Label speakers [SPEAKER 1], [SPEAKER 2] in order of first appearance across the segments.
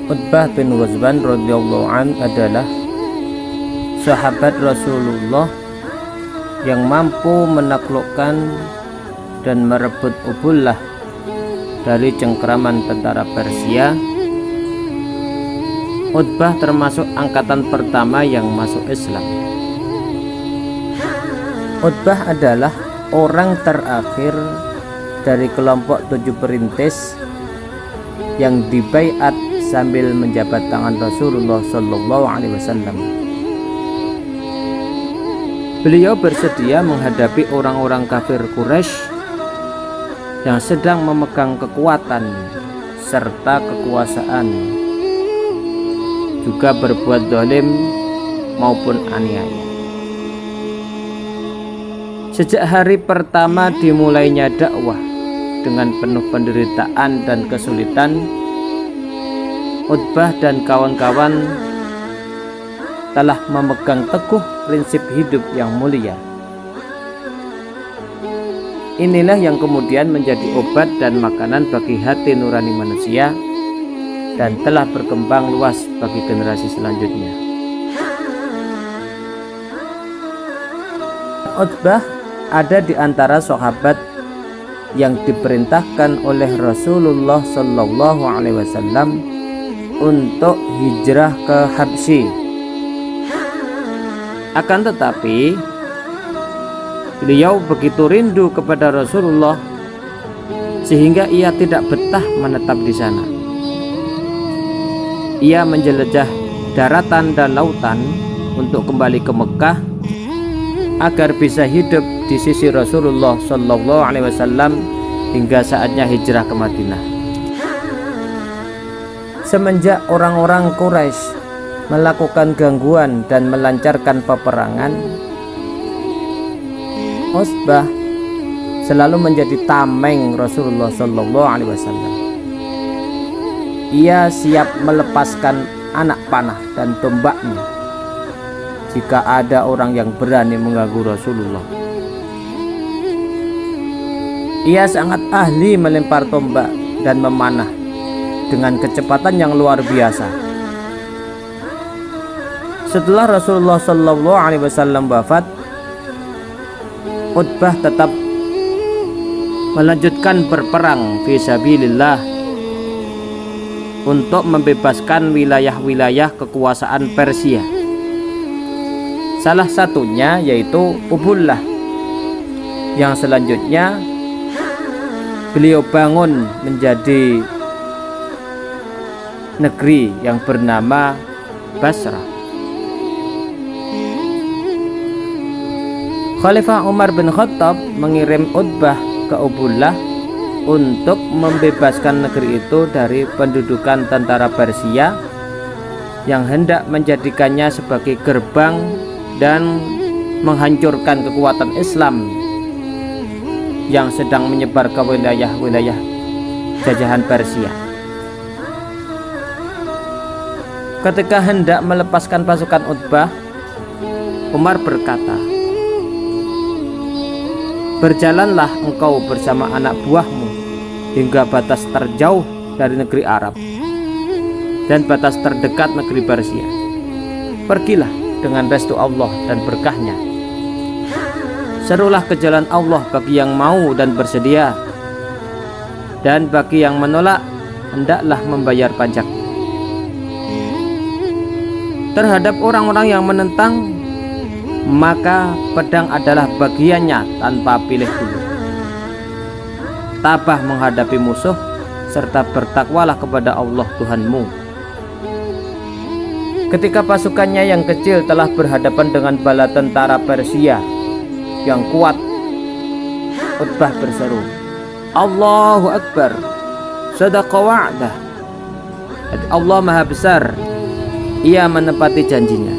[SPEAKER 1] Utbah bin Ghazwan radhiyallahu an adalah sahabat Rasulullah yang mampu menaklukkan dan merebut Ubullah dari cengkeraman tentara Persia. Utbah termasuk angkatan pertama yang masuk Islam. Utbah adalah orang terakhir dari kelompok 7 perintis yang dibaiat sambil menjabat tangan Rasulullah Shallallahu Alaihi Wasallam. Beliau bersedia menghadapi orang-orang kafir Quraisy yang sedang memegang kekuatan serta kekuasaan, juga berbuat zalim maupun aniaya. Sejak hari pertama dimulainya dakwah dengan penuh penderitaan dan kesulitan, Utbah dan kawan-kawan telah memegang teguh prinsip hidup yang mulia. Inilah yang kemudian menjadi obat dan makanan bagi hati nurani manusia dan telah berkembang luas bagi generasi selanjutnya. Utbah ada di antara sahabat yang diperintahkan oleh Rasulullah Shallallahu Alaihi Wasallam untuk hijrah ke Habsyi. Akan tetapi beliau begitu rindu kepada Rasulullah sehingga ia tidak betah menetap di sana. Ia menjelajah daratan dan lautan untuk kembali ke Mekah agar bisa hidup di sisi Rasulullah Shallallahu Alaihi Wasallam hingga saatnya hijrah ke Madinah. Semenjak orang-orang Quraisy melakukan gangguan dan melancarkan peperangan, Utbah selalu menjadi tameng Rasulullah Shallallahu Alaihi Wasallam. Ia siap melepaskan anak panah dan tombaknya jika ada orang yang berani mengganggu Rasulullah. Ia sangat ahli melempar tombak dan memanah dengan kecepatan yang luar biasa. Setelah Rasulullah Shallallahu Alaihi Wasallam wafat, Utbah tetap melanjutkan berperang fisabilillah untuk membebaskan wilayah-wilayah kekuasaan Persia. Salah satunya yaitu Ubullah, yang selanjutnya beliau bangun menjadi negeri yang bernama Basrah. Khalifah Umar bin Khattab mengirim Utbah ke Ubullah untuk membebaskan negeri itu dari pendudukan tentara Persia yang hendak menjadikannya sebagai gerbang dan menghancurkan kekuatan Islam yang sedang menyebar ke wilayah-wilayah jajahan Persia. Ketika hendak melepaskan pasukan Utbah, Umar berkata, "Berjalanlah engkau bersama anak buahmu hingga batas terjauh dari negeri Arab dan batas terdekat negeri Persia. Pergilah dengan restu Allah dan berkahnya. Serulah ke jalan Allah bagi yang mau dan bersedia, dan bagi yang menolak hendaklah membayar pajak. Terhadap orang-orang yang menentang, maka pedang adalah bagiannya tanpa pilih bulu. Tabah menghadapi musuh serta bertakwalah kepada Allah Tuhanmu." Ketika pasukannya yang kecil telah berhadapan dengan bala tentara Persia yang kuat, Utbah berseru, "Allahu Akbar, sadaqa wa'dah." Allah Maha Besar, Ia menepati janjinya.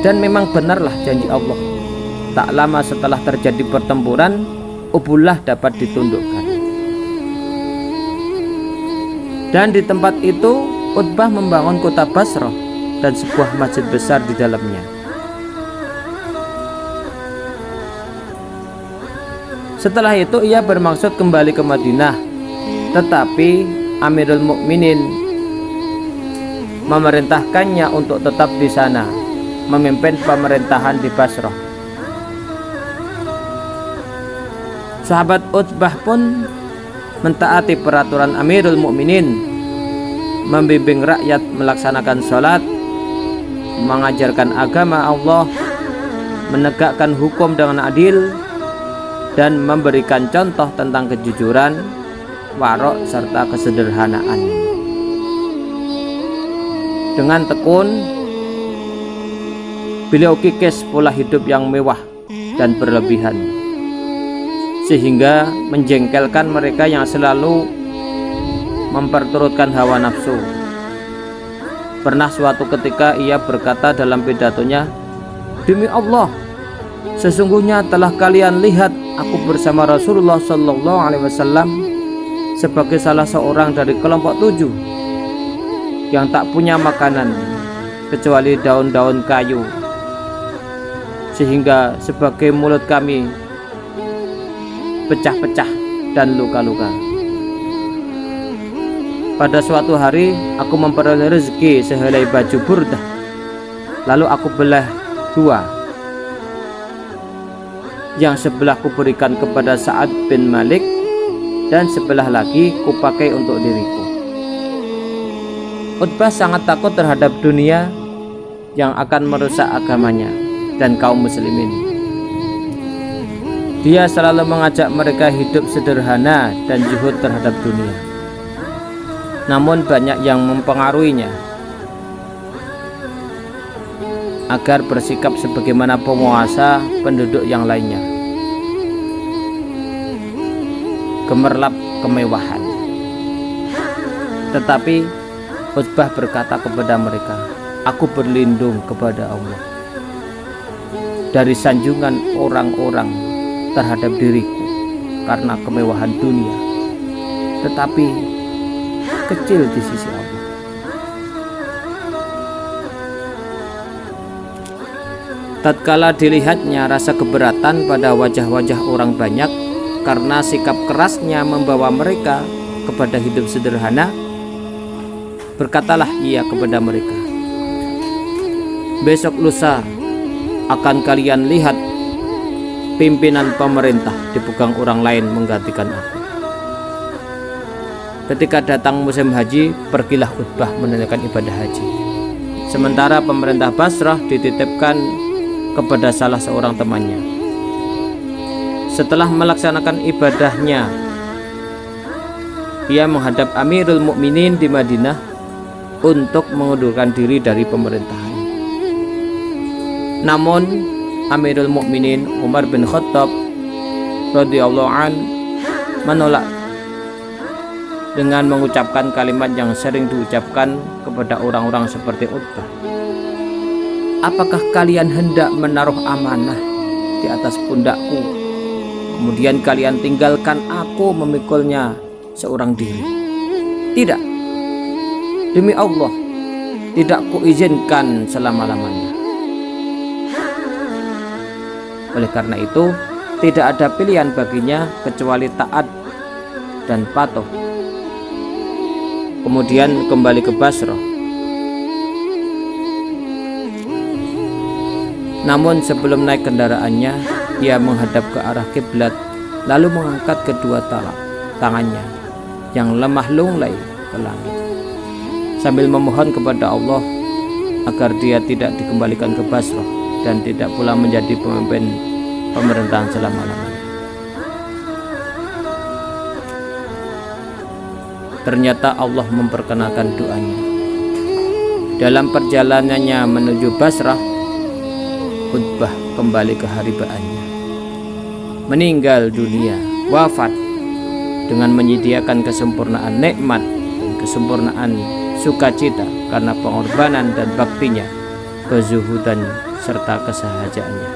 [SPEAKER 1] Dan memang benarlah janji Allah. Tak lama setelah terjadi pertempuran, Ubullah dapat ditundukkan. Dan di tempat itu Utbah membangun kota Basrah dan sebuah masjid besar di dalamnya. Setelah itu ia bermaksud kembali ke Madinah, tetapi Amirul Mukminin memerintahkannya untuk tetap di sana memimpin pemerintahan di Basrah. Sahabat Utbah pun mentaati peraturan Amirul Mukminin, membimbing rakyat melaksanakan sholat, mengajarkan agama Allah, menegakkan hukum dengan adil, dan memberikan contoh tentang kejujuran, warok, serta kesederhanaan. Dengan tekun, beliau kikis pola hidup yang mewah dan berlebihan, sehingga menjengkelkan mereka yang selalu memperturutkan hawa nafsu. Pernah suatu ketika ia berkata dalam pidatonya, "Demi Allah, sesungguhnya telah kalian lihat aku bersama Rasulullah SAW sebagai salah seorang dari kelompok 7 yang tak punya makanan kecuali daun-daun kayu, sehingga sebagai mulut kami pecah-pecah dan luka-luka. Pada suatu hari aku memperoleh rezeki sehelai baju burdah, lalu aku belah 2. Yang sebelah kuberikan kepada Sa'ad bin Malik, dan sebelah lagi kupakai untuk diriku." Utbah sangat takut terhadap dunia yang akan merusak agamanya dan kaum muslimin. Dia selalu mengajak mereka hidup sederhana dan zuhud terhadap dunia. Namun banyak yang mempengaruhinya agar bersikap sebagaimana penguasa penduduk yang lainnya, gemerlap kemewahan. Tetapi Utbah berkata kepada mereka, "Aku berlindung kepada Allah dari sanjungan orang-orang terhadap diriku karena kemewahan dunia, tetapi kecil di sisi Allah." Tatkala dilihatnya rasa keberatan pada wajah-wajah orang banyak karena sikap kerasnya membawa mereka kepada hidup sederhana, berkatalah ia kepada mereka, "Besok lusa akan kalian lihat pimpinan pemerintah dipegang orang lain menggantikan aku." Ketika datang musim haji, pergilah Utbah menunaikan ibadah haji, sementara pemerintah Basrah dititipkan kepada salah seorang temannya. Setelah melaksanakan ibadahnya, ia menghadap Amirul Mukminin di Madinah untuk mengundurkan diri dari pemerintahan. Namun Amirul Mukminin Umar bin Khattab radhiyallahu an menolak dengan mengucapkan kalimat yang sering diucapkan kepada orang-orang seperti Utbah, "Apakah kalian hendak menaruh amanah di atas pundakku, kemudian kalian tinggalkan aku memikulnya seorang diri? Tidak. Demi Allah, tidak kuizinkan selama-lamanya." Oleh karena itu, tidak ada pilihan baginya kecuali taat dan patuh. Kemudian kembali ke Basrah. Namun sebelum naik kendaraannya, ia menghadap ke arah kiblat, lalu mengangkat kedua tangannya yang lemah lunglai ke langit, sambil memohon kepada Allah agar dia tidak dikembalikan ke Basrah dan tidak pula menjadi pemimpin pemerintahan selama-lamanya. Ternyata Allah memperkenalkan doanya. Dalam perjalanannya menuju Basrah, Utbah kembali ke haribaannya, meninggal dunia, wafat dengan menyediakan kesempurnaan nikmat dan kesempurnaan sukacita karena pengorbanan dan baktinya, kezuhudan serta kesahajaannya.